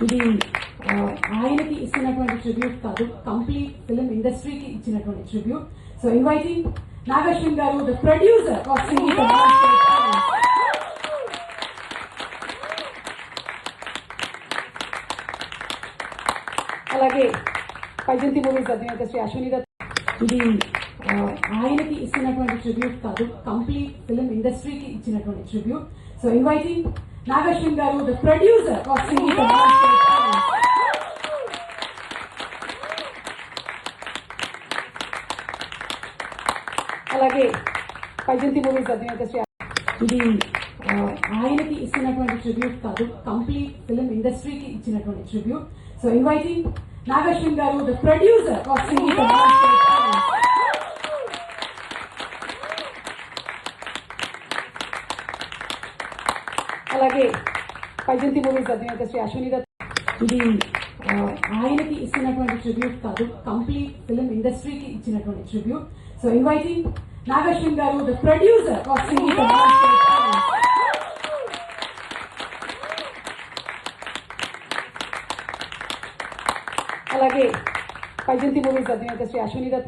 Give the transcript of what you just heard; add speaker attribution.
Speaker 1: ఇది ఆయనకి ఇస్తున్నటువంటి ట్రిబ్యూట్ కాదు, కంప్లీట్ ఫిల్మ్ ఇండస్ట్రీకి ఇచ్చినటువంటి ట్రిబ్యూట్. సో ఇన్వైటింగ్ నాగశ్విన్ గారు, ద ప్రొడ్యూసర్ ఆఫ్ సంగీత. అలాగే పైజంతి మూవీస్ అధినేత శ్రీ అశ్విని దత్. ఇది ఆయనకి ఇస్తున్నటువంటి ట్రిబ్యూట్ కాదు, కంప్లీట్ ఫిల్మ్ ఇండస్ట్రీకి ఇచ్చినటువంటి ట్రిబ్యూట్. సో ఇన్వైటింగ్ నాగశ్విన్ గారు, ద ప్రొడ్యూసర్ ఆఫ్ సంగీత. అలాగే పైజంతి మూవీస్ అధినేత శ్రీ. ఇది ఆయనకి ఇస్తున్నటువంటి ట్రిబ్యూట్ కాదు, కంప్లీట్ ఫిల్మ్ ఇండస్ట్రీకి ఇచ్చినటువంటి ట్రిబ్యూట్. సో ఇన్వైటింగ్ నాగశ్విన్ గారు, ద ప్రొడ్యూసర్ ఆఫ్ సంగీత. అలాగే పైజంతి మూవీస్ అధినేత శ్రీ అశ్విని దత్. ఇది ఆయనకి ఇస్తున్నటువంటి ట్రిబ్యూట్ కాదు, కంప్లీట్ ఫిల్మ్ ఇండస్ట్రీకి ఇచ్చినటువంటి ట్రిబ్యూట్. సో ఇన్వైటింగ్ నాగశ్విన్ గారు, ద ప్రొడ్యూసర్ ఆఫ్ సంగీత. అలాగే పైజంతి మూవీస్ అధినేత శ్రీ అశ్విని దత్.